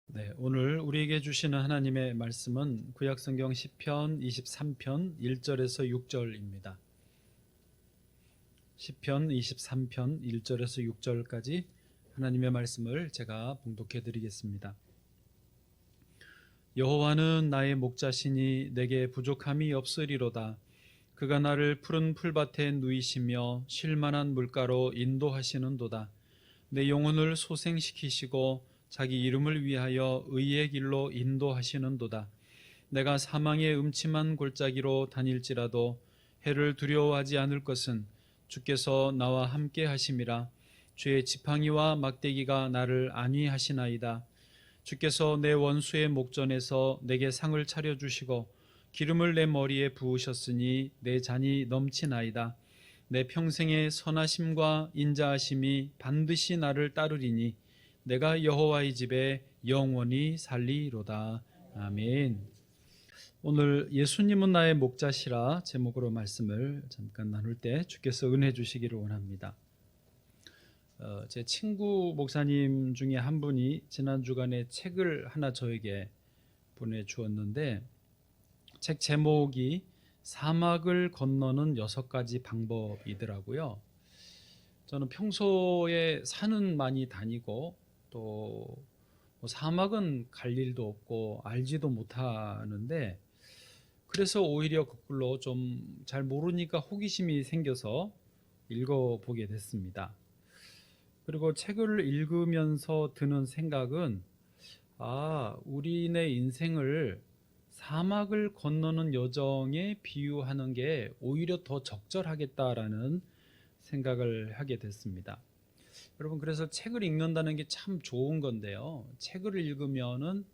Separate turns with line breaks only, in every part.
네, 오늘 우리에게 주시는 하나님의 말씀은 구약성경 시편 23편 1절에서 6절입니다. 시편 23편 1절에서 6절까지 하나님의 말씀을 제가 봉독해 드리겠습니다. 여호와는 나의 목자시니 내게 부족함이 없으리로다. 그가 나를 푸른 풀밭에 누이시며 쉴 만한 물가로 인도하시는도다. 내 영혼을 소생시키시고 자기 이름을 위하여 의의 길로 인도하시는도다. 내가 사망의 음침한 골짜기로 다닐지라도 해를 두려워하지 않을 것은 주께서 나와 함께 하심이라. 주의 지팡이와 막대기가 나를 안위하시나이다. 주께서 내 원수의 목전에서 내게 상을 차려주시고 기름을 내 머리에 부으셨으니 내 잔이 넘치나이다. 내 평생의 선하심과 인자하심이 반드시 나를 따르리니 내가 여호와의 집에 영원히 살리로다. 아멘. 오늘 예수님은 나의 목자시라 제목으로 말씀을 잠깐 나눌 때 주께서 은혜 주시기를 원합니다. 제 친구 목사님 중에 한 분이 지난 주간에 책을 하나 저에게 보내주었는데 책 제목이 사막을 건너는 6가지 방법이더라고요. 저는 평소에 산은 많이 다니고 또 사막은 갈 일도 없고 알지도 못하는데 그래서 오히려 거꾸로 좀 잘 모르니까 호기심이 생겨서 읽어보게 됐습니다. 그리고 책을 읽으면서 드는 생각은 우리네 인생을 사막을 건너는 여정에 비유하는 게 오히려 더 적절하겠다라는 생각을 하게 됐습니다. 여러분, 그래서 책을 읽는다는 게 참 좋은 건데요. 책을 읽으면은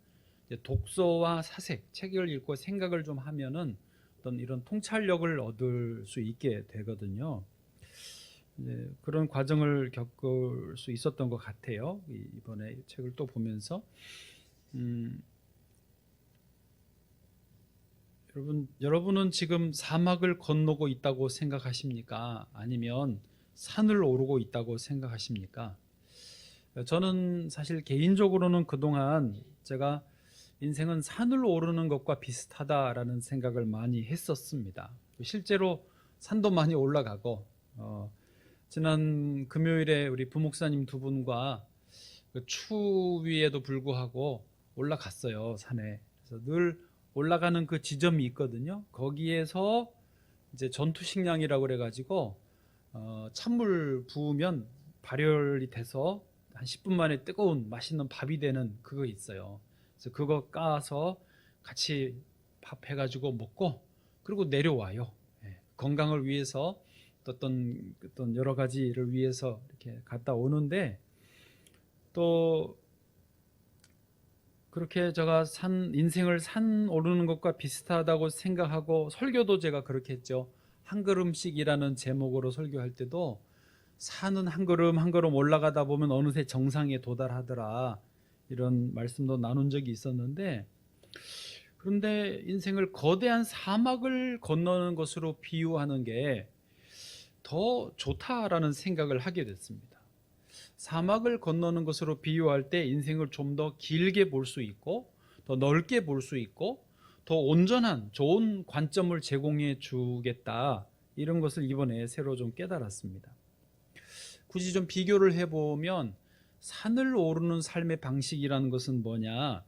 독서와 사색, 책을 읽고 생각을 좀 하면은 어떤 이런 통찰력을 얻을 수 있게 되거든요. 그런 과정을 겪을 수 있었던 것 같아요. 이번에 책을 또 보면서 여러분은 지금 사막을 건너고 있다고 생각하십니까? 아니면 산을 오르고 있다고 생각하십니까? 저는 사실 개인적으로는 그동안 제가 인생은 산을 오르는 것과 비슷하다라는 생각을 많이 했었습니다. 실제로 산도 많이 올라가고 지난 금요일에 우리 부목사님 두 분과 그 추위에도 불구하고 올라갔어요, 산에. 그래서 늘 올라가는 그 지점이 있거든요. 거기에서 이제 전투식량이라고 그래가지고 찬물 부으면 발열이 돼서 한 10분 만에 뜨거운 맛있는 밥이 되는 그거 있어요. 그래서 그거 까서 같이 밥 해가지고 먹고 그리고 내려와요. 건강을 위해서 어떤 여러 가지를 위해서 이렇게 갔다 오는데 또 그렇게 제가 인생을 산 오르는 것과 비슷하다고 생각하고 설교도 제가 그렇게 했죠. 한 걸음씩이라는 제목으로 설교할 때도 산은 한 걸음 한 걸음 올라가다 보면 어느새 정상에 도달하더라 이런 말씀도 나눈 적이 있었는데 그런데 인생을 거대한 사막을 건너는 것으로 비유하는 게 더 좋다라는 생각을 하게 됐습니다. 사막을 건너는 것으로 비유할 때 인생을 좀 더 길게 볼 수 있고 더 넓게 볼 수 있고 더 온전한 좋은 관점을 제공해 주겠다 이런 것을 이번에 새로 좀 깨달았습니다. 굳이 좀 비교를 해보면 산을 오르는 삶의 방식이라는 것은 뭐냐,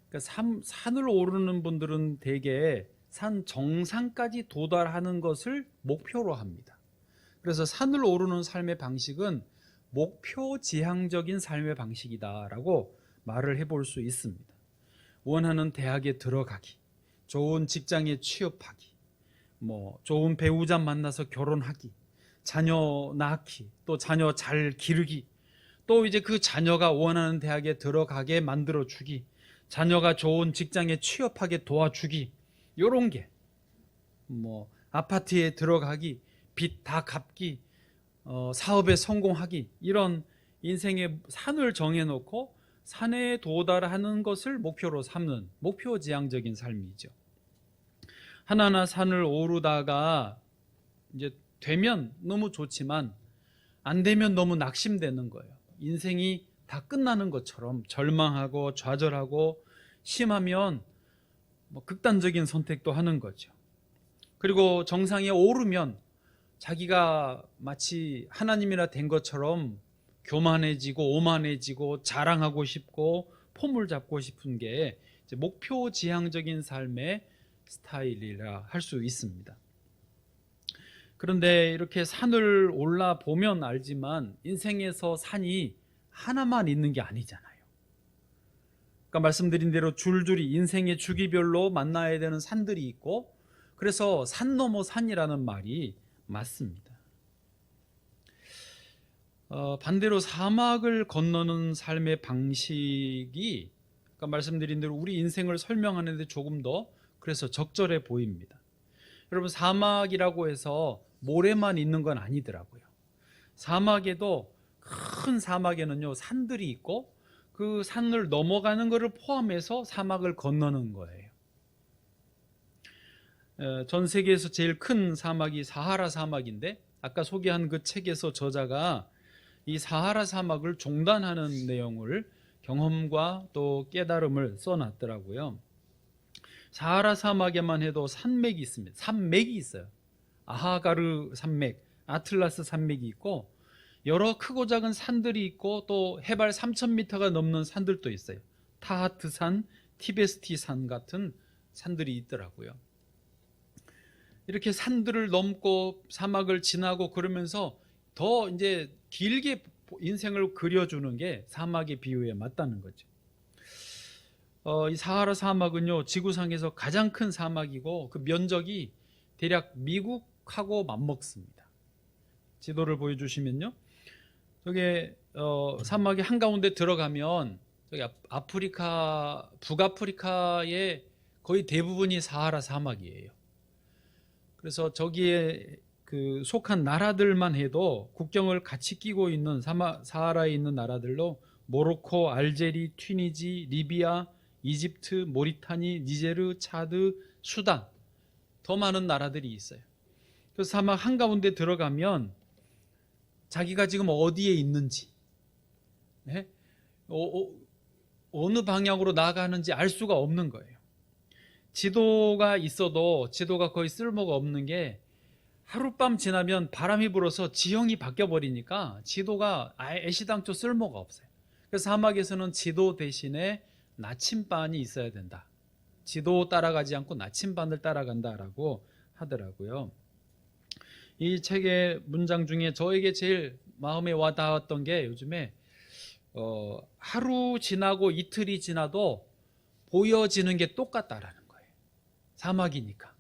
그러니까 산을 오르는 분들은 대개 산 정상까지 도달하는 것을 목표로 합니다. 그래서 산을 오르는 삶의 방식은 목표 지향적인 삶의 방식이다라고 말을 해볼 수 있습니다. 원하는 대학에 들어가기, 좋은 직장에 취업하기, 좋은 배우자 만나서 결혼하기, 자녀 낳기, 또 자녀 잘 기르기, 또 이제 그 자녀가 원하는 대학에 들어가게 만들어 주기, 자녀가 좋은 직장에 취업하게 도와주기, 요런 게 아파트에 들어가기, 빚 다 갚기, 사업에 성공하기, 이런 인생의 산을 정해놓고 산에 도달하는 것을 목표로 삼는 목표지향적인 삶이죠. 하나하나 산을 오르다가 이제 되면 너무 좋지만 안 되면 너무 낙심되는 거예요. 인생이 다 끝나는 것처럼 절망하고 좌절하고 심하면 극단적인 선택도 하는 거죠. 그리고 정상에 오르면 자기가 마치 하나님이나 된 것처럼 교만해지고 오만해지고 자랑하고 싶고 폼을 잡고 싶은 게 이제 목표 지향적인 삶의 스타일이라 할 수 있습니다. 그런데 이렇게 산을 올라 보면 알지만 인생에서 산이 하나만 있는 게 아니잖아요. 그러니까 말씀드린 대로 줄줄이 인생의 주기별로 만나야 되는 산들이 있고, 그래서 산 넘어 산이라는 말이 맞습니다. 반대로 사막을 건너는 삶의 방식이, 그러니까 말씀드린 대로 우리 인생을 설명하는 데 조금 더 그래서 적절해 보입니다. 여러분, 사막이라고 해서 모래만 있는 건 아니더라고요. 사막에도, 큰 사막에는요 산들이 있고 그 산을 넘어가는 것을 포함해서 사막을 건너는 거예요. 전 세계에서 제일 큰 사막이 사하라 사막인데, 아까 소개한 그 책에서 저자가 이 사하라 사막을 종단하는 내용을, 경험과 또 깨달음을 써놨더라고요. 사하라 사막에만 해도 산맥이 있습니다. 산맥이 있어요. 아하가르 산맥, 아틀라스 산맥이 있고 여러 크고 작은 산들이 있고 또 해발 3,000m가 넘는 산들도 있어요. 타하트산, 티베스티산 같은 산들이 있더라고요. 이렇게 산들을 넘고 사막을 지나고 그러면서 더 이제 길게 인생을 그려주는 게 사막의 비유에 맞다는 거죠. 이 사하라 사막은요 지구상에서 가장 큰 사막이고 그 면적이 대략 미국하고 맞먹습니다. 지도를 보여주시면요, 저게 사막의 한가운데 들어가면 저기 아프리카, 북아프리카의 거의 대부분이 사하라 사막이에요. 그래서 저기에 그 속한 나라들만 해도 국경을 같이 끼고 있는 사하라에 있는 나라들로 모로코, 알제리, 튀니지, 리비아, 이집트, 모리타니, 니제르, 차드, 수단, 더 많은 나라들이 있어요. 그래서 사막 한가운데 들어가면 자기가 지금 어디에 있는지, 네? 어느 방향으로 나아가는지 알 수가 없는 거예요. 지도가 있어도 지도가 거의 쓸모가 없는 게, 하룻밤 지나면 바람이 불어서 지형이 바뀌어 버리니까 지도가 아예 애시당초 쓸모가 없어요. 그래서 사막에서는 지도 대신에 나침반이 있어야 된다. 지도 따라가지 않고 나침반을 따라간다라고 하더라고요. 이 책의 문장 중에 저에게 제일 마음에 와닿았던 게, 요즘에 하루 지나고 이틀이 지나도 보여지는 게 똑같다라는 거예요. 사막이니까.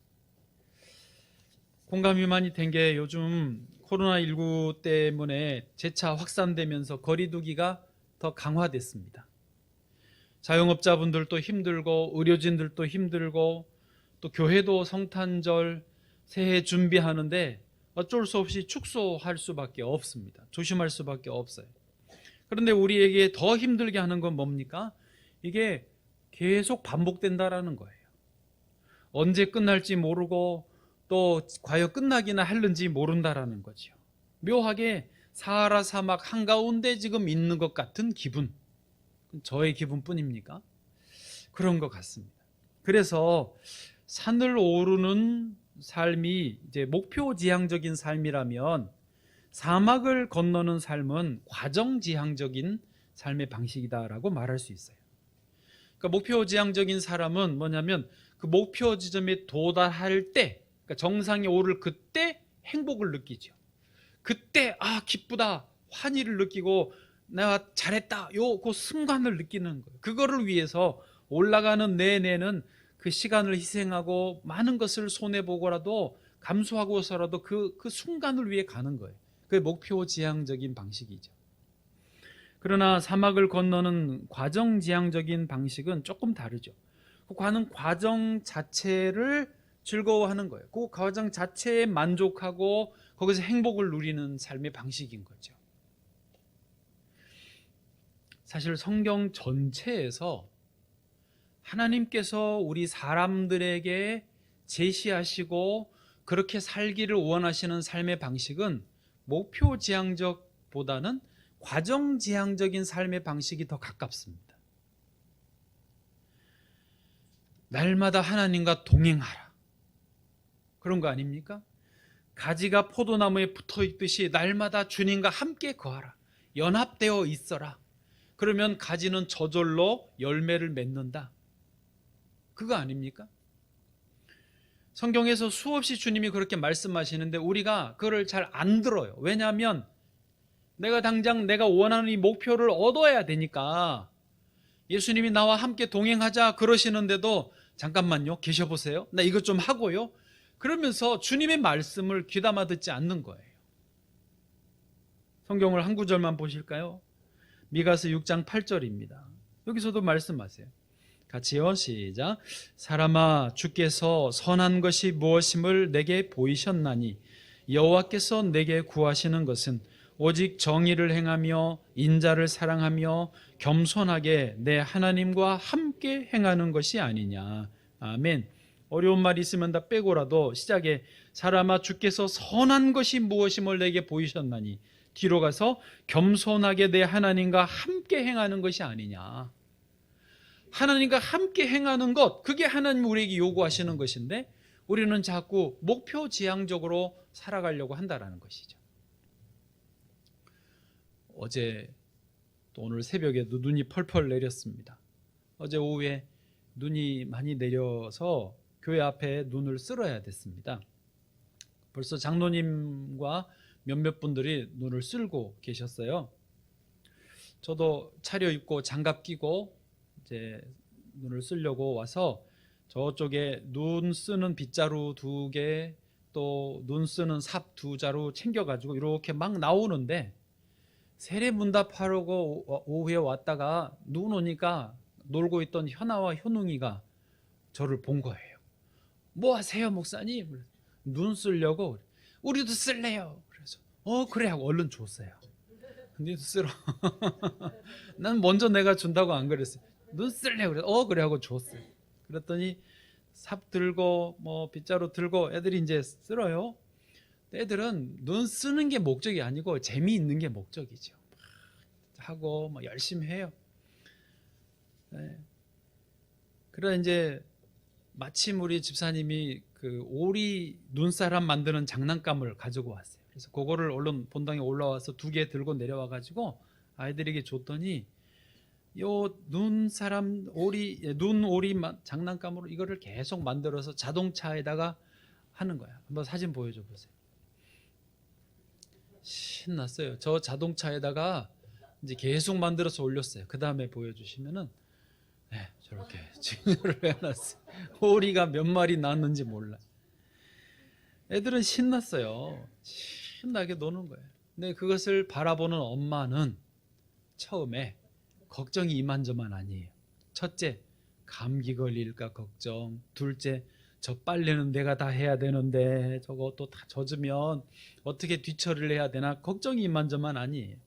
공감이 많이 된 게, 요즘 코로나19 때문에 재차 확산되면서 거리두기가 더 강화됐습니다. 자영업자분들도 힘들고 의료진들도 힘들고 또 교회도 성탄절, 새해 준비하는데 어쩔 수 없이 축소할 수밖에 없습니다. 조심할 수밖에 없어요. 그런데 우리에게 더 힘들게 하는 건 뭡니까? 이게 계속 반복된다라는 거예요. 언제 끝날지 모르고 또 과연 끝나기나 할는지 모른다라는 거죠. 묘하게 사하라 사막 한가운데 지금 있는 것 같은 기분, 저의 기분뿐입니까? 그런 것 같습니다. 그래서 산을 오르는 삶이 이제 목표 지향적인 삶이라면, 사막을 건너는 삶은 과정 지향적인 삶의 방식이다라고 말할 수 있어요. 그러니까 목표 지향적인 사람은 뭐냐면, 그 목표 지점에 도달할 때, 그러니까 정상에 오를 그때 행복을 느끼죠. 그때 기쁘다, 환희를 느끼고 내가 잘했다, 그 순간을 느끼는 거예요. 그거를 위해서 올라가는 내내는 그 시간을 희생하고 많은 것을 손해보고라도 감수하고서라도 그 순간을 위해 가는 거예요. 그게 목표 지향적인 방식이죠. 그러나 사막을 건너는 과정 지향적인 방식은 조금 다르죠. 그 과정 자체를 즐거워하는 거예요. 그 과정 자체에 만족하고 거기서 행복을 누리는 삶의 방식인 거죠. 사실 성경 전체에서 하나님께서 우리 사람들에게 제시하시고 그렇게 살기를 원하시는 삶의 방식은 목표 지향적보다는 과정지향적인 삶의 방식이 더 가깝습니다. 날마다 하나님과 동행하라. 그런 거 아닙니까? 가지가 포도나무에 붙어 있듯이 날마다 주님과 함께 거하라. 연합되어 있어라. 그러면 가지는 저절로 열매를 맺는다. 그거 아닙니까? 성경에서 수없이 주님이 그렇게 말씀하시는데 우리가 그걸 잘 안 들어요. 왜냐하면 내가 당장 내가 원하는 이 목표를 얻어야 되니까. 예수님이 나와 함께 동행하자 그러시는데도 잠깐만요, 계셔보세요. 나 이것 좀 하고요. 그러면서 주님의 말씀을 귀담아 듣지 않는 거예요. 성경을 한 구절만 보실까요? 미가서 6장 8절입니다. 여기서도 말씀하세요. 같이요, 시작. 사람아, 주께서 선한 것이 무엇임을 내게 보이셨나니 여호와께서 내게 구하시는 것은 오직 정의를 행하며 인자를 사랑하며 겸손하게 내 하나님과 함께 행하는 것이 아니냐. 아멘. 어려운 말 있으면 다 빼고라도 시작에 사람아, 주께서 선한 것이 무엇임을 내게 보이셨나니 뒤로 가서 겸손하게 내 하나님과 함께 행하는 것이 아니냐. 하나님과 함께 행하는 것, 그게 하나님 우리에게 요구하시는 것인데 우리는 자꾸 목표 지향적으로 살아가려고 한다는 것이죠. 어제 또 오늘 새벽에도 눈이 펄펄 내렸습니다. 어제 오후에 눈이 많이 내려서 교회 앞에 눈을 쓸어야 됐습니다. 벌써 장로님과 몇몇 분들이 눈을 쓸고 계셨어요. 저도 차려입고 장갑 끼고 이제 눈을 쓰려고 와서 저쪽에 눈 쓰는 빗자루 2개, 또 눈 쓰는 삽 2자루 챙겨가지고 이렇게 막 나오는데 세례문답하려고 오후에 왔다가 눈 오니까 놀고 있던 현아와 효능이가 저를 본 거예요. 뭐 하세요, 목사님? 눈 쓰려고. 우리도 쓸래요. 그래서 그래 하고 얼른 줬어요. 근데 쓰러. 난 먼저 내가 준다고 안 그랬어요. 눈 쓸래 그래. 그래 하고 줬어요. 그랬더니 삽 들고 뭐 빗자루 들고 애들이 이제 쓸어요. 애들은 눈 쓰는 게 목적이 아니고 재미있는 게 목적이죠. 하고 뭐 열심히 해요. 네. 그래 이제 마침 우리 집사님이 그 오리 눈사람 만드는 장난감을 가지고 왔어요. 그래서 그거를 얼른 본당에 올라와서 2개 들고 내려와 가지고 아이들에게 줬더니 요 눈사람 오리 눈오리 장난감으로 이거를 계속 만들어서 자동차에다가 하는 거야. 한번 사진 보여줘 보세요. 신났어요. 저 자동차에다가 이제 계속 만들어서 올렸어요. 그 다음에 보여주시면은 네, 저렇게 진열을 해놨어요. 오리가 몇 마리 낳았는지 몰라. 애들은 신났어요. 신나게 노는 거예요. 근데 그것을 바라보는 엄마는 처음에 걱정이 이만저만 아니에요. 첫째, 감기 걸릴까 걱정. 둘째, 저 빨래는 내가 다 해야 되는데 저거 또 다 젖으면 어떻게 뒤처리를 해야 되나 걱정이 이만저만 아니에요.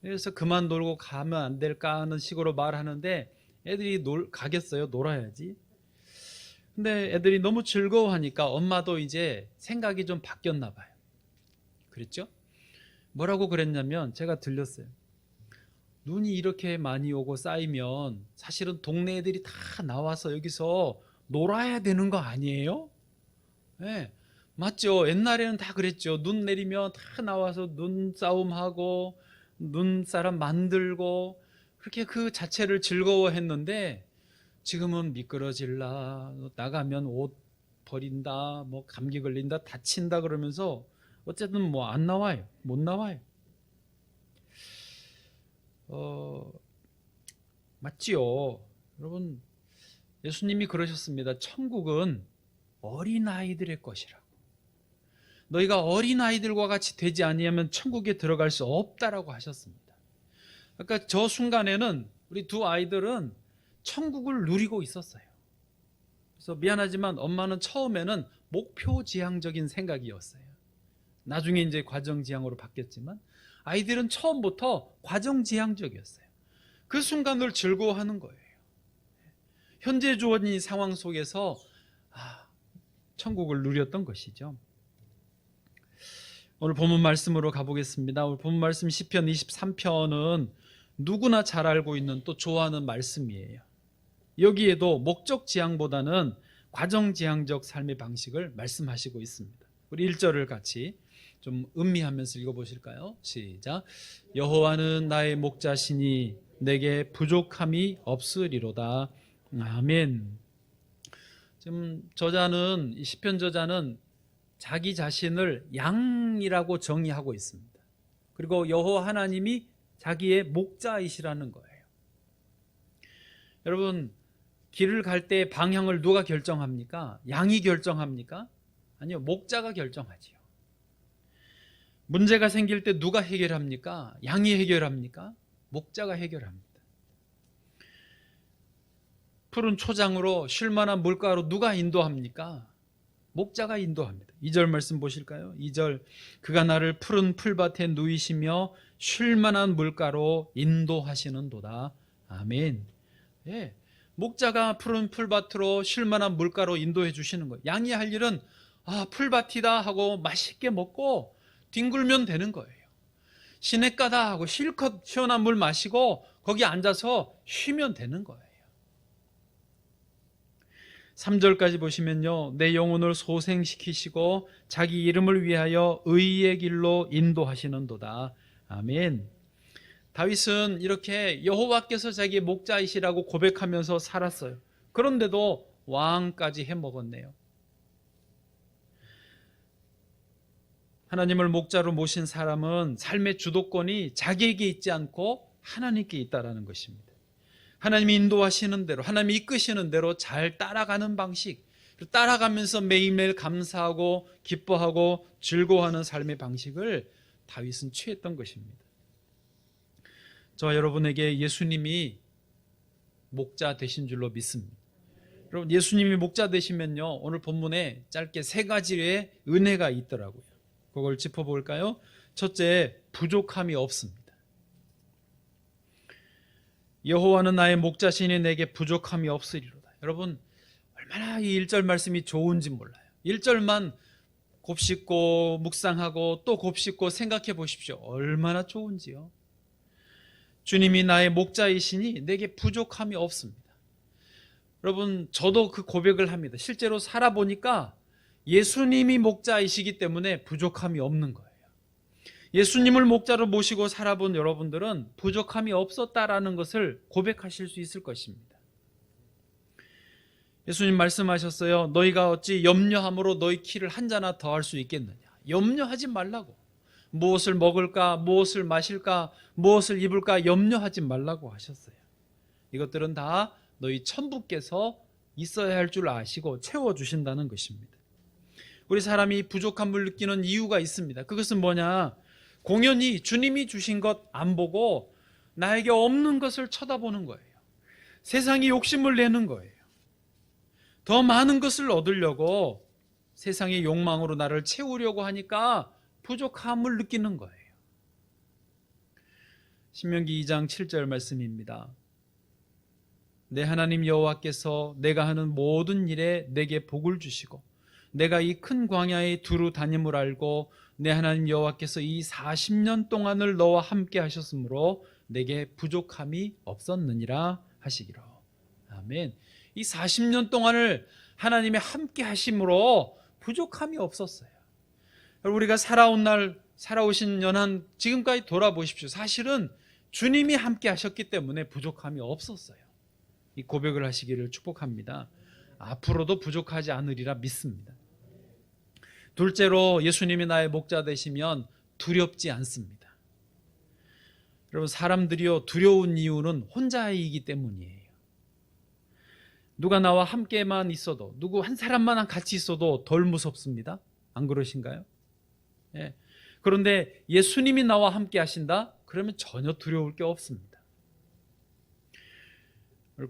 그래서 그만 놀고 가면 안 될까 하는 식으로 말하는데 애들이 가겠어요. 놀아야지. 근데 애들이 너무 즐거워하니까 엄마도 이제 생각이 좀 바뀌었나 봐요. 그랬죠? 뭐라고 그랬냐면 제가 들렸어요. 눈이 이렇게 많이 오고 쌓이면 사실은 동네 애들이 다 나와서 여기서 놀아야 되는 거 아니에요? 네, 맞죠? 옛날에는 다 그랬죠. 눈 내리면 다 나와서 눈싸움하고 눈사람 만들고 그렇게 그 자체를 즐거워했는데 지금은 미끄러질라, 나가면 옷 버린다, 뭐 감기 걸린다, 다친다 그러면서 어쨌든 뭐 안 나와요. 못 나와요. 맞지요? 여러분, 예수님이 그러셨습니다. 천국은 어린아이들의 것이라고. 너희가 어린아이들과 같이 되지 아니하면 천국에 들어갈 수 없다라고 하셨습니다. 그러니까 저 순간에는 우리 2 아이들은 천국을 누리고 있었어요. 그래서 미안하지만 엄마는 처음에는 목표지향적인 생각이었어요. 나중에 이제 과정지향으로 바뀌었지만 아이들은 처음부터 과정지향적이었어요. 그 순간을 즐거워하는 거예요. 현재 주어진 상황 속에서 천국을 누렸던 것이죠. 오늘 본문 말씀으로 가보겠습니다. 오늘 본문 말씀 시편 23편은 누구나 잘 알고 있는 또 좋아하는 말씀이에요. 여기에도 목적 지향보다는 과정 지향적 삶의 방식을 말씀하시고 있습니다. 우리 1절을 같이 좀 음미하면서 읽어보실까요? 시작. 여호와는 나의 목자시니 내게 부족함이 없으리로다. 아멘. 지금 저자는, 이 시편 저자는 자기 자신을 양이라고 정의하고 있습니다. 그리고 여호와 하나님이 자기의 목자이시라는 거예요. 여러분, 길을 갈 때 방향을 누가 결정합니까? 양이 결정합니까? 아니요, 목자가 결정하지요. 문제가 생길 때 누가 해결합니까? 양이 해결합니까? 목자가 해결합니다. 푸른 초장으로 쉴만한 물가로 누가 인도합니까? 목자가 인도합니다. 2절 말씀 보실까요? 2절, 그가 나를 푸른 풀밭에 누이시며 쉴만한 물가로 인도하시는도다. 아멘. 예, 목자가 푸른 풀밭으로 쉴만한 물가로 인도해 주시는 거예요. 양이 할 일은 풀밭이다 하고 맛있게 먹고 뒹굴면 되는 거예요. 시냇가다 하고 실컷 시원한 물 마시고 거기 앉아서 쉬면 되는 거예요. 3절까지 보시면요, 내 영혼을 소생시키시고 자기 이름을 위하여 의의 길로 인도하시는도다. 아멘. 다윗은 이렇게 여호와께서 자기의 목자이시라고 고백하면서 살았어요. 그런데도 왕까지 해먹었네요. 하나님을 목자로 모신 사람은 삶의 주도권이 자기에게 있지 않고 하나님께 있다는 것입니다. 하나님이 인도하시는 대로, 하나님이 이끄시는 대로 잘 따라가는 방식, 따라가면서 매일매일 감사하고 기뻐하고 즐거워하는 삶의 방식을 다윗은 취했던 것입니다. 저와 여러분에게 예수님이 목자 되신 줄로 믿습니다. 여러분, 예수님이 목자 되시면요, 오늘 본문에 짧게 3가지의 은혜가 있더라고요. 그걸 짚어볼까요? 첫째, 부족함이 없습니다. 여호와는 나의 목자시니 내게 부족함이 없으리로다. 여러분, 얼마나 이 1절 말씀이 좋은지 몰라요. 1절만 곱씹고 묵상하고 또 곱씹고 생각해 보십시오. 얼마나 좋은지요. 주님이 나의 목자이시니 내게 부족함이 없습니다. 여러분, 저도 그 고백을 합니다. 실제로 살아보니까 예수님이 목자이시기 때문에 부족함이 없는 거예요. 예수님을 목자로 모시고 살아본 여러분들은 부족함이 없었다라는 것을 고백하실 수 있을 것입니다. 예수님 말씀하셨어요. 너희가 어찌 염려함으로 너희 키를 한 자나 더할 수 있겠느냐. 염려하지 말라고. 무엇을 먹을까, 무엇을 마실까, 무엇을 입을까 염려하지 말라고 하셨어요. 이것들은 다 너희 천부께서 있어야 할 줄 아시고 채워주신다는 것입니다. 우리 사람이 부족함을 느끼는 이유가 있습니다. 그것은 뭐냐? 공연히 주님이 주신 것 안 보고 나에게 없는 것을 쳐다보는 거예요. 세상이 욕심을 내는 거예요. 더 많은 것을 얻으려고 세상의 욕망으로 나를 채우려고 하니까 부족함을 느끼는 거예요. 신명기 2장 7절 말씀입니다. 내 하나님 여호와께서 내가 하는 모든 일에 내게 복을 주시고 내가 이 큰 광야에 두루 다님을 알고 내 하나님 여호와께서 이 40년 동안을 너와 함께 하셨으므로 내게 부족함이 없었느니라 하시기로. 아멘. 이 40년 동안을 하나님이 함께 하심으로 부족함이 없었어요. 우리가 살아오신 연한 지금까지 돌아보십시오. 사실은 주님이 함께 하셨기 때문에 부족함이 없었어요. 이 고백을 하시기를 축복합니다. 앞으로도 부족하지 않으리라 믿습니다. 둘째로, 예수님이 나의 목자 되시면 두렵지 않습니다. 여러분, 사람들이요, 두려운 이유는 혼자이기 때문이에요. 누가 나와 함께만 있어도, 누구 한 사람만 같이 있어도 덜 무섭습니다. 안 그러신가요? 예. 그런데 예수님이 나와 함께 하신다? 그러면 전혀 두려울 게 없습니다.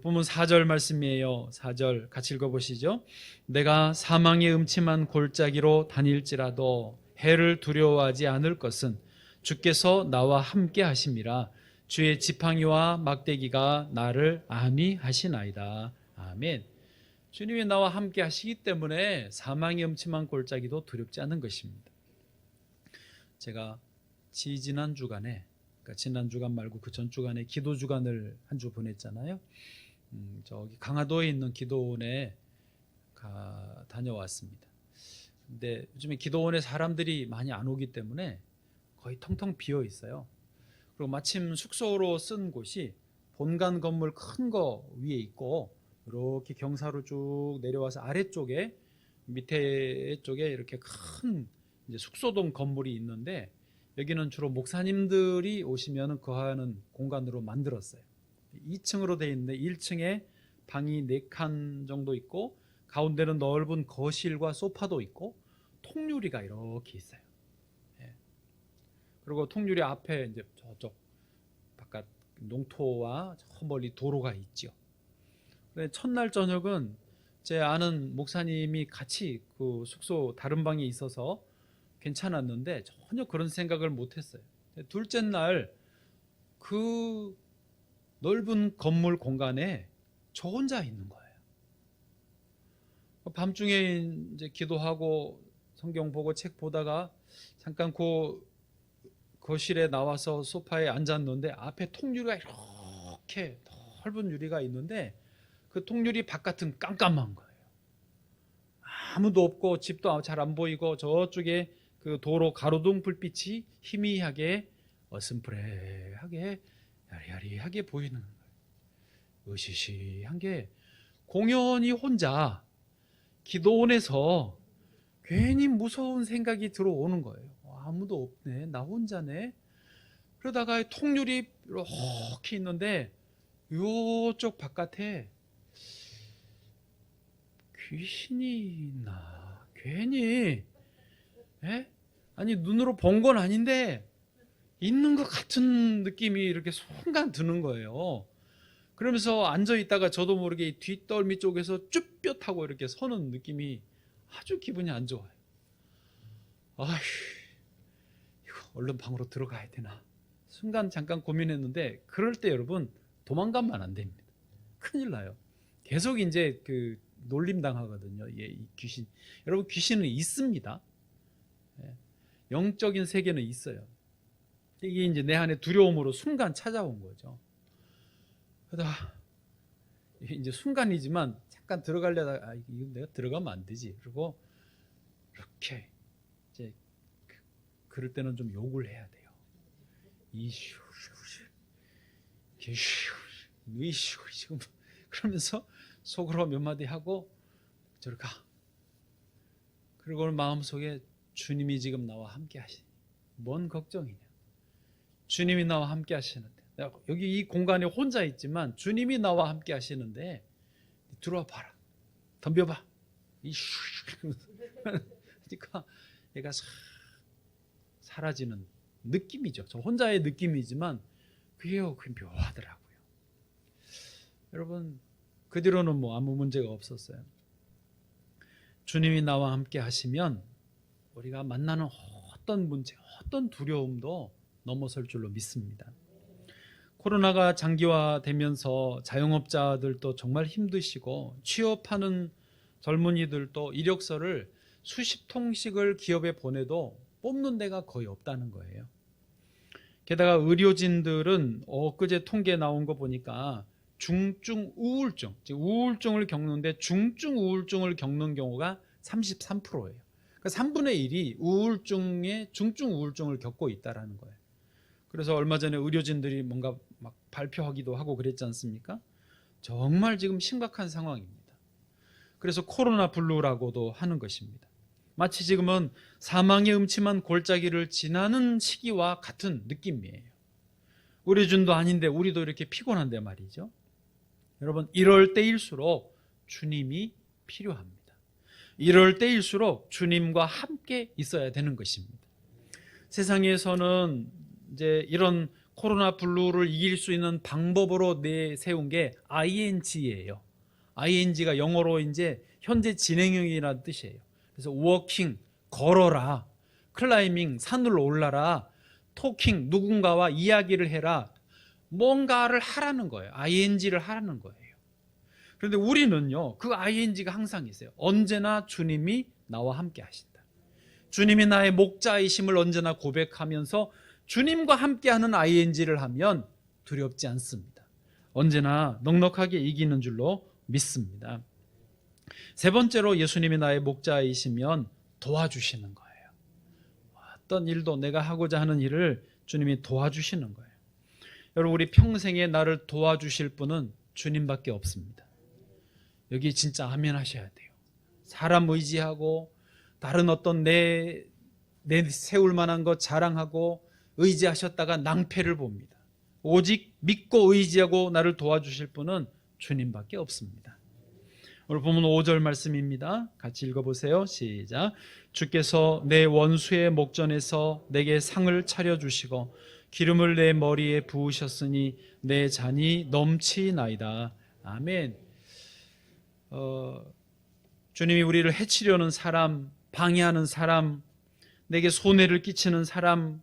본문 4절 말씀이에요. 4절 같이 읽어보시죠. 내가 사망의 음침한 골짜기로 다닐지라도 해를 두려워하지 않을 것은 주께서 나와 함께 하심이라. 주의 지팡이와 막대기가 나를 안위하시나이다. 아멘. 주님이 나와 함께 하시기 때문에 사망의 음침한 골짜기도 두렵지 않은 것입니다. 제가 지난 주간에, 그러니까 지난 주간 말고 그 전 주간에 기도 주간을 한 주 보냈잖아요. 저기 강화도에 있는 기도원에 다녀왔습니다. 근데 요즘에 기도원에 사람들이 많이 안 오기 때문에 거의 텅텅 비어 있어요. 그리고 마침 숙소로 쓴 곳이 본관 건물 큰 거 위에 있고, 이렇게 경사로 쭉 내려와서 아래쪽에 밑에 쪽에 이렇게 큰 이제 숙소동 건물이 있는데, 여기는 주로 목사님들이 오시면 거하는 공간으로 만들었어요. 2층으로 되어 있는데 1층에 방이 4칸 정도 있고, 가운데는 넓은 거실과 소파도 있고, 통유리가 이렇게 있어요. 예. 그리고 통유리 앞에 이제 저쪽 바깥 농토와 저 멀리 도로가 있죠. 첫날 저녁은 제 아는 목사님이 같이 그 숙소 다른 방에 있어서 괜찮았는데 전혀 그런 생각을 못했어요. 둘째 날 그 넓은 건물 공간에 저 혼자 있는 거예요. 밤중에 이제 기도하고 성경 보고 책 보다가 잠깐 그 거실에 나와서 소파에 앉았는데, 앞에 통유리가 이렇게 넓은 유리가 있는데 그 통유리 바깥은 깜깜한 거예요. 아무도 없고 집도 잘 안 보이고, 저쪽에 그 도로 가로등 불빛이 희미하게 어슴푸레하게 야리야리하게 보이는 거예요. 으시시한 게 공연히 혼자 기도원에서 괜히 무서운 생각이 들어오는 거예요. 아무도 없네, 나 혼자네. 그러다가 통유리 이렇게 있는데 요쪽 바깥에 귀신이 있나, 괜히 아니 눈으로 본 건 아닌데 있는 것 같은 느낌이 이렇게 순간 드는 거예요. 그러면서 앉아 있다가 저도 모르게 뒷덜미 쪽에서 쭈뼛하고 이렇게 서는 느낌이 아주 기분이 안 좋아요. 아휴, 이거 얼른 방으로 들어가야 되나, 순간 잠깐 고민했는데, 그럴 때 여러분 도망가면 안 됩니다. 큰일 나요. 계속 이제 그 놀림 당하거든요. 이 귀신. 여러분, 귀신은 있습니다. 영적인 세계는 있어요. 이게 이제 내 안에 두려움으로 순간 찾아온 거죠. 그러다 이제 순간이지만 잠깐 들어가려다가 이거 내가 들어가면 안 되지. 그리고 이렇게 이제 그럴 때는 좀 욕을 해야 돼요. 이슈, 이슈, 지금 그러면서 속으로 몇 마디 하고 저리 가. 그리고 마음속에 주님이 지금 나와 함께 하시니 뭔 걱정이냐. 주님이 나와 함께 하시는데, 여기 이 공간에 혼자 있지만 주님이 나와 함께 하시는데 들어와 봐라, 덤벼봐. 그러니까 얘가 사라지는 느낌이죠. 저 혼자의 느낌이지만 그게 묘하더라고요. 여러분, 그 뒤로는 뭐 아무 문제가 없었어요. 주님이 나와 함께 하시면 우리가 만나는 어떤 문제, 어떤 두려움도 넘어설 줄로 믿습니다. 코로나가 장기화되면서 자영업자들도 정말 힘드시고, 취업하는 젊은이들도 이력서를 수십 통씩을 기업에 보내도 뽑는 데가 거의 없다는 거예요. 게다가 의료진들은 엊그제 통계 나온 거 보니까 중증 우울증, 즉 우울증을 겪는데 중증 우울증을 겪는 경우가 33%예요. 그러니까 3분의 1이 우울증에 중증 우울증을 겪고 있다는 거예요. 그래서 얼마 전에 의료진들이 뭔가 막 발표하기도 하고 그랬지 않습니까? 정말 지금 심각한 상황입니다. 그래서 코로나 블루라고도 하는 것입니다. 마치 지금은 사망의 음침한 골짜기를 지나는 시기와 같은 느낌이에요. 의료진도 아닌데 우리도 이렇게 피곤한데 말이죠. 여러분, 이럴 때일수록 주님이 필요합니다. 이럴 때일수록 주님과 함께 있어야 되는 것입니다. 세상에서는 이제 이런 코로나 블루를 이길 수 있는 방법으로 내세운 게 ing예요. ing가 영어로 이제 현재 진행형이라는 뜻이에요. 그래서 워킹, 걸어라, 클라이밍, 산을 올라라, 토킹, 누군가와 이야기를 해라, 뭔가를 하라는 거예요. ing를 하라는 거예요. 그런데 우리는요, 그 ing가 항상 있어요. 언제나 주님이 나와 함께 하신다. 주님이 나의 목자이심을 언제나 고백하면서 주님과 함께하는 ing를 하면 두렵지 않습니다. 언제나 넉넉하게 이기는 줄로 믿습니다. 세 번째로 예수님이 나의 목자이시면 도와주시는 거예요. 어떤 일도 내가 하고자 하는 일을 주님이 도와주시는 거예요. 여러분, 우리 평생에 나를 도와주실 분은 주님밖에 없습니다. 여기 진짜 아멘 하셔야 돼요. 사람 의지하고 다른 어떤 내 세울 만한 것 자랑하고 의지하셨다가 낭패를 봅니다. 오직 믿고 의지하고 나를 도와주실 분은 주님밖에 없습니다. 오늘 본문 5절 말씀입니다. 같이 읽어보세요. 시작. 주께서 내 원수의 목전에서 내게 상을 차려주시고 기름을 내 머리에 부으셨으니 내 잔이 넘치나이다. 아멘. 주님이 우리를 해치려는 사람, 방해하는 사람, 내게 손해를 끼치는 사람,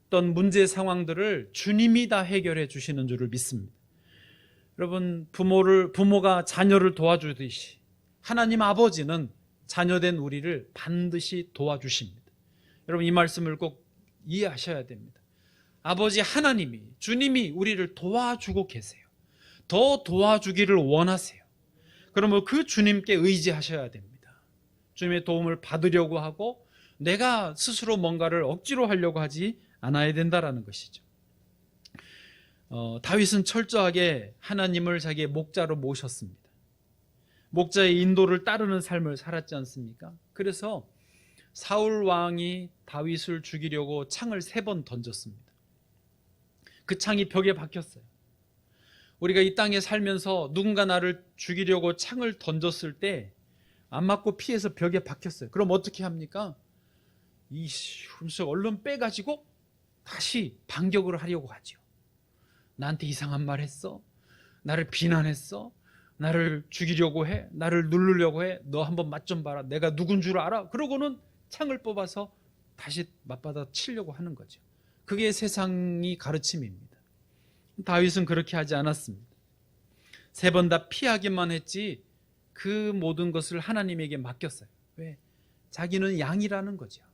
어떤 문제 상황들을 주님이 다 해결해 주시는 줄을 믿습니다. 여러분, 부모가 자녀를 도와주듯이 하나님 아버지는 자녀된 우리를 반드시 도와주십니다. 여러분, 이 말씀을 꼭 이해하셔야 됩니다. 아버지 하나님이, 주님이 우리를 도와주고 계세요. 더 도와주기를 원하세요. 그러면 그 주님께 의지하셔야 됩니다. 주님의 도움을 받으려고 하고 내가 스스로 뭔가를 억지로 하려고 하지 않아야 된다라는 것이죠. 다윗은 철저하게 하나님을 자기의 목자로 모셨습니다. 목자의 인도를 따르는 삶을 살았지 않습니까? 그래서 사울 왕이 다윗을 죽이려고 창을 3번 던졌습니다. 그 창이 벽에 박혔어요. 우리가 이 땅에 살면서 누군가 나를 죽이려고 창을 던졌을 때 안 맞고 피해서 벽에 박혔어요. 그럼 어떻게 합니까? 그러면서 얼른 빼가지고 다시 반격을 하려고 하죠. 나한테 이상한 말 했어? 나를 비난했어? 나를 죽이려고 해? 나를 누르려고 해? 너 한번 맛 좀 봐라. 내가 누군 줄 알아? 그러고는 창을 뽑아서 다시 맞받아 치려고 하는 거죠. 그게 세상이 가르침입니다. 다윗은 그렇게 하지 않았습니다. 3번 다 피하기만 했지 그 모든 것을 하나님에게 맡겼어요. 왜? 자기는 양이라는 거죠.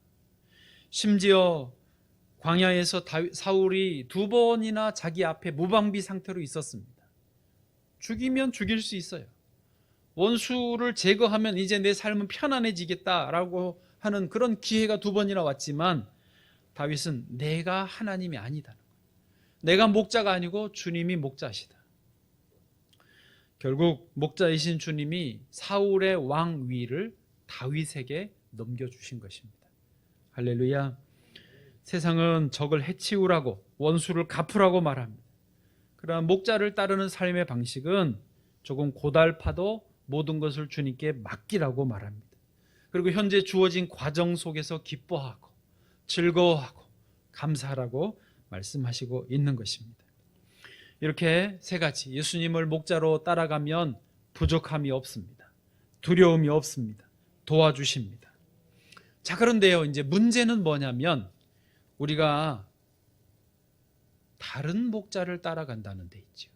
심지어 광야에서 사울이 2번이나 자기 앞에 무방비 상태로 있었습니다. 죽이면 죽일 수 있어요. 원수를 제거하면 이제 내 삶은 편안해지겠다라고 하는 그런 기회가 2번이나 왔지만 다윗은 내가 하나님이 아니다는 거예요. 내가 목자가 아니고 주님이 목자시다. 결국 목자이신 주님이 사울의 왕위를 다윗에게 넘겨주신 것입니다. 할렐루야. 세상은 적을 해치우라고 원수를 갚으라고 말합니다. 그러나 목자를 따르는 삶의 방식은 조금 고달파도 모든 것을 주님께 맡기라고 말합니다. 그리고 현재 주어진 과정 속에서 기뻐하고 즐거워하고 감사하라고 말씀하시고 있는 것입니다. 이렇게 3가지 예수님을 목자로 따라가면 부족함이 없습니다. 두려움이 없습니다. 도와주십니다. 자, 그런데요, 이제 문제는 뭐냐면 우리가 다른 목자를 따라간다는 데 있죠.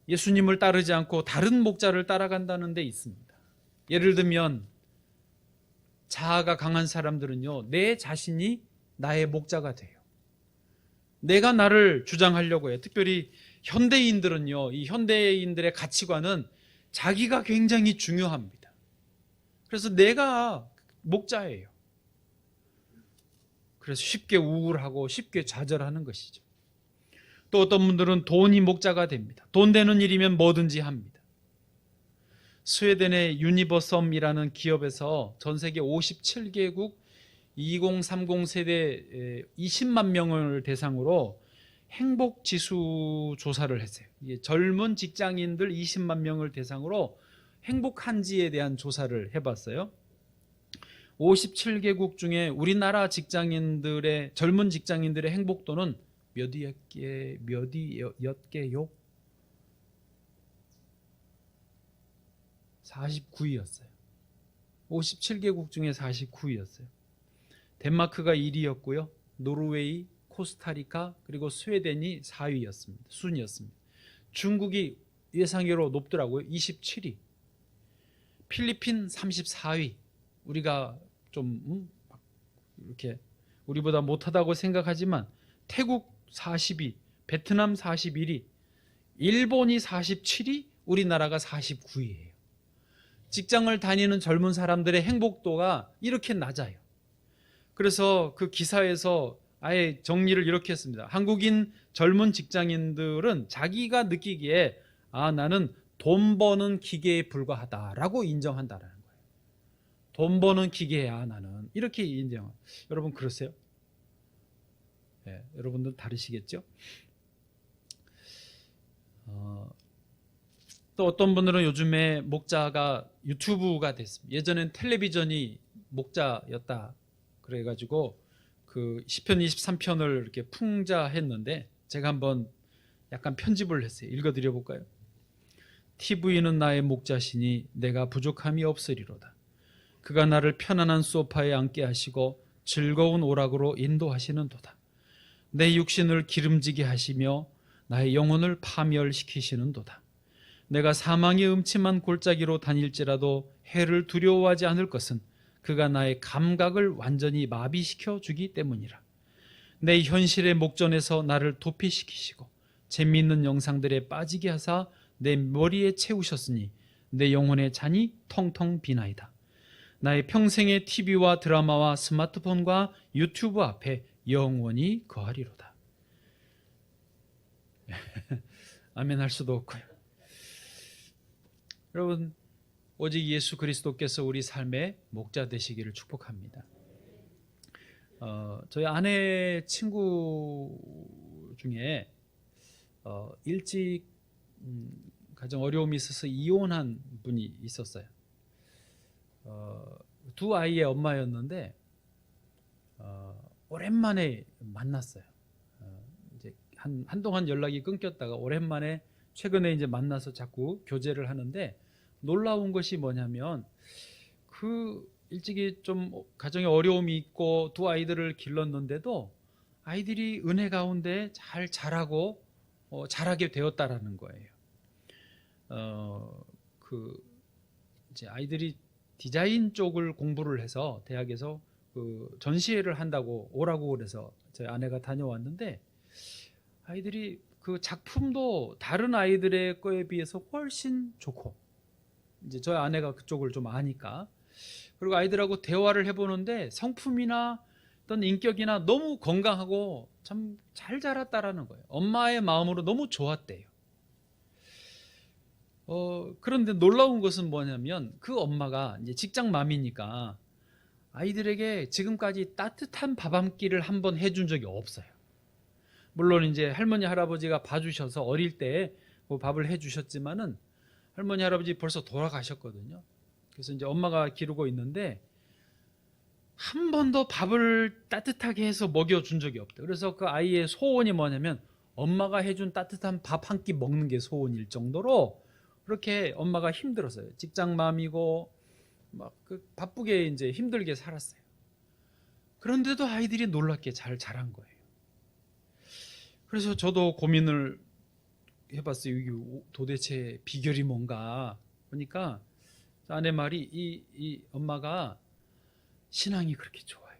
예수님을 따르지 않고 다른 목자를 따라간다는 데 있습니다. 예를 들면 자아가 강한 사람들은요, 내 자신이 나의 목자가 돼요. 내가 나를 주장하려고 해요. 특별히 현대인들은요, 이 현대인들의 가치관은 자기가 굉장히 중요합니다. 그래서 내가 목자예요. 그래서 쉽게 우울하고 쉽게 좌절하는 것이죠. 또 어떤 분들은 돈이 목자가 됩니다. 돈 되는 일이면 뭐든지 합니다. 스웨덴의 유니버섬이라는 기업에서 전 세계 57개국 2030 세대 20만 명을 대상으로 행복지수 조사를 했어요. 젊은 직장인들 20만 명을 대상으로 행복한지에 대한 조사를 해봤어요. 57개국 중에 우리나라 직장인들의 젊은 직장인들의 행복도는 몇이었게요? 49위였어요. 57개국 중에 49위였어요. 덴마크가 1위였고요. 노르웨이, 코스타리카, 그리고 스웨덴이 4위였습니다. 순이었습니다. 중국이 예상외로 높더라고요. 27위. 필리핀 34위. 우리가 좀 이렇게 우리보다 못하다고 생각하지만 태국 42, 베트남 41위, 일본이 47위, 우리나라가 49위예요. 직장을 다니는 젊은 사람들의 행복도가 이렇게 낮아요. 그래서 그 기사에서 아예 정리를 이렇게 했습니다. 한국인 젊은 직장인들은 자기가 느끼기에 나는 돈 버는 기계에 불과하다라고 인정한다라는 거예요. 돈 버는 기계야 나는, 이렇게 인정. 여러분 그러세요? 네, 여러분들 다르시겠죠? 또 어떤 분들은 요즘에 목자가 유튜브가 됐습니다. 예전엔 텔레비전이 목자였다 그래가지고 그 시편 23편을 이렇게 풍자했는데 제가 한번 약간 편집을 했어요. 읽어드려 볼까요? TV는 나의 목자시니 내가 부족함이 없으리로다. 그가 나를 편안한 소파에 앉게 하시고 즐거운 오락으로 인도하시는도다. 내 육신을 기름지게 하시며 나의 영혼을 파멸시키시는도다. 내가 사망의 음침한 골짜기로 다닐지라도 해를 두려워하지 않을 것은 그가 나의 감각을 완전히 마비시켜 주기 때문이라. 내 현실의 목전에서 나를 도피시키시고 재미있는 영상들에 빠지게 하사 내 머리에 채우셨으니 내 영혼의 잔이 텅텅 비나이다. 나의 평생의 TV와 드라마와 스마트폰과 유튜브 앞에 영원히 거하리로다. 아멘 할 수도 없고요. 여러분, 오직 예수 그리스도께서 우리 삶의 목자 되시기를 축복합니다. 저희 아내 친구 중에 일찍 가정 어려움이 있어서 이혼한 분이 있었어요. 두 아이의 엄마였는데 오랜만에 만났어요. 이제 한동안 연락이 끊겼다가 오랜만에 최근에 이제 만나서 자꾸 교제를 하는데, 놀라운 것이 뭐냐면 그 일찍이 좀 가정에 어려움이 있고 두 아이들을 길렀는데도 아이들이 은혜 가운데 잘 자라고 자라게 되었다라는 거예요. 그 이제 아이들이 디자인 쪽을 공부를 해서 대학에서 그 전시회를 한다고 오라고 그래서 저희 아내가 다녀왔는데, 아이들이 그 작품도 다른 아이들의 거에 비해서 훨씬 좋고, 이제 저희 아내가 그쪽을 좀 아니까, 그리고 아이들하고 대화를 해보는데 성품이나 어떤 인격이나 너무 건강하고 참 잘 자랐다라는 거예요. 엄마의 마음으로 너무 좋았대요. 그런데 놀라운 것은 뭐냐면 그 엄마가 이제 직장맘이니까 아이들에게 지금까지 따뜻한 밥 한 끼를 한번 해준 적이 없어요. 물론 이제 할머니 할아버지가 봐주셔서 어릴 때 뭐 밥을 해주셨지만은 할머니 할아버지 벌써 돌아가셨거든요. 그래서 이제 엄마가 기르고 있는데 한 번도 밥을 따뜻하게 해서 먹여준 적이 없대요. 그래서 그 아이의 소원이 뭐냐면 엄마가 해준 따뜻한 밥 한 끼 먹는 게 소원일 정도로 그렇게 엄마가 힘들었어요. 직장맘이고 막 그 바쁘게 이제 힘들게 살았어요. 그런데도 아이들이 놀랍게 잘 자란 거예요. 그래서 저도 고민을 해봤어요. 이게 도대체 비결이 뭔가 보니까 아내 말이 이 엄마가 신앙이 그렇게 좋아요.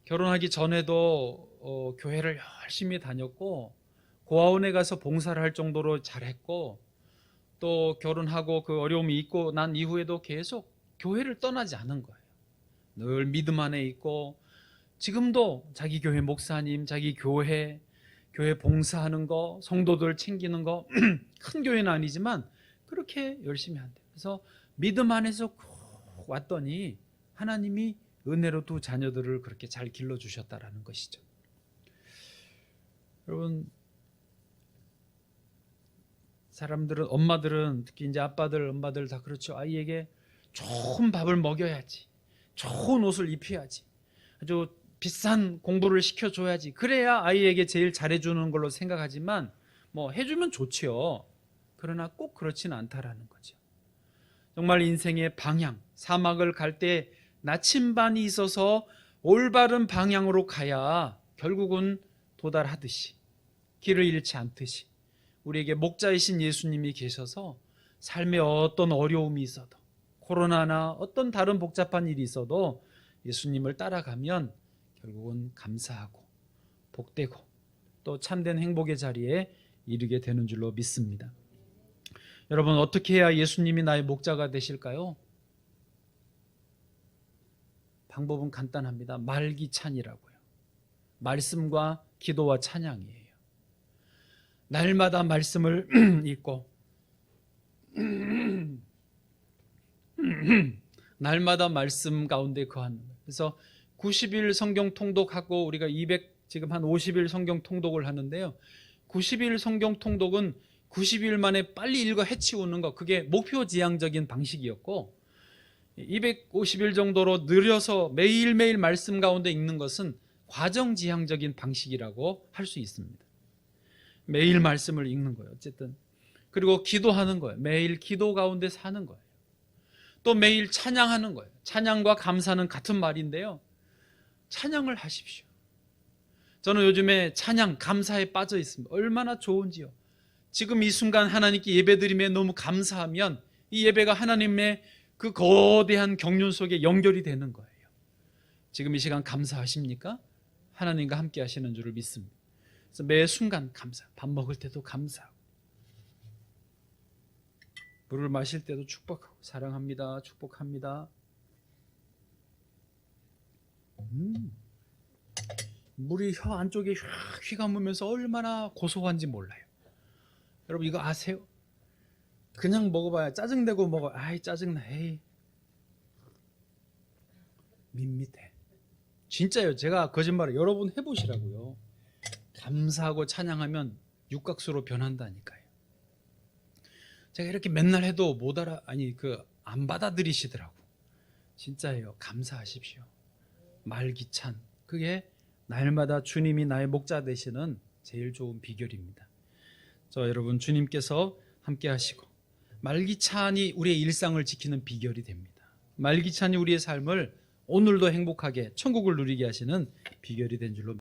결혼하기 전에도 교회를 열심히 다녔고 고아원에 가서 봉사를 할 정도로 잘했고, 또 결혼하고 그 어려움이 있고 난 이후에도 계속 교회를 떠나지 않은 거예요. 늘 믿음 안에 있고 지금도 자기 교회 목사님, 자기 교회 봉사하는 거, 성도들 챙기는 거 큰 교회는 아니지만 그렇게 열심히 한대요. 그래서 믿음 안에서 쭉 왔더니 하나님이 은혜로 두 자녀들을 그렇게 잘 길러주셨다라는 것이죠. 여러분, 사람들은, 엄마들은, 특히 이제 아빠들, 엄마들 다 그렇죠. 아이에게 좋은 밥을 먹여야지, 좋은 옷을 입혀야지, 아주 비싼 공부를 시켜줘야지, 그래야 아이에게 제일 잘해주는 걸로 생각하지만 뭐 해주면 좋지요. 그러나 꼭 그렇지는 않다라는 거죠. 정말 인생의 방향, 사막을 갈 때 나침반이 있어서 올바른 방향으로 가야 결국은 도달하듯이, 길을 잃지 않듯이 우리에게 목자이신 예수님이 계셔서 삶에 어떤 어려움이 있어도, 코로나나 어떤 다른 복잡한 일이 있어도 예수님을 따라가면 결국은 감사하고 복되고 또 참된 행복의 자리에 이르게 되는 줄로 믿습니다. 여러분, 어떻게 해야 예수님이 나의 목자가 되실까요? 방법은 간단합니다. 말기찬이라고요. 말씀과 기도와 찬양이에요. 날마다 말씀을 읽고 날마다 말씀 가운데 거하는 거예요. 그래서 90일 성경 통독하고 우리가 지금 한 50일 성경 통독을 하는데요. 90일 성경 통독은 90일 만에 빨리 읽어 해치우는 거, 그게 목표지향적인 방식이었고 250일 정도로 늘려서 매일매일 말씀 가운데 읽는 것은 과정지향적인 방식이라고 할 수 있습니다. 매일 말씀을 읽는 거예요. 어쨌든. 그리고 기도하는 거예요. 매일 기도 가운데 사는 거예요. 또 매일 찬양하는 거예요. 찬양과 감사는 같은 말인데요. 찬양을 하십시오. 저는 요즘에 찬양, 감사에 빠져 있습니다. 얼마나 좋은지요. 지금 이 순간 하나님께 예배드림에 너무 감사하면 이 예배가 하나님의 그 거대한 경륜 속에 연결이 되는 거예요. 지금 이 시간 감사하십니까? 하나님과 함께 하시는 줄을 믿습니다. 그래서 매 순간 감사, 밥 먹을 때도 감사하고 물을 마실 때도 축복하고 사랑합니다, 축복합니다. 물이 혀 안쪽에 휘감으면서 얼마나 고소한지 몰라요. 여러분 이거 아세요? 그냥 먹어봐야 짜증내고 먹어. 아이 짜증나. 에이 밋밋해. 진짜요. 제가 거짓말을 여러분 해보시라고요. 감사하고 찬양하면 육각수로 변한다니까요. 제가 이렇게 맨날 해도 안 받아들이시더라고. 진짜예요. 감사하십시오. 말기찬. 그게 날마다 주님이 나의 목자 되시는 제일 좋은 비결입니다. 여러분 주님께서 함께 하시고 말기찬이 우리의 일상을 지키는 비결이 됩니다. 말기찬이 우리의 삶을 오늘도 행복하게 천국을 누리게 하시는 비결이 된 줄로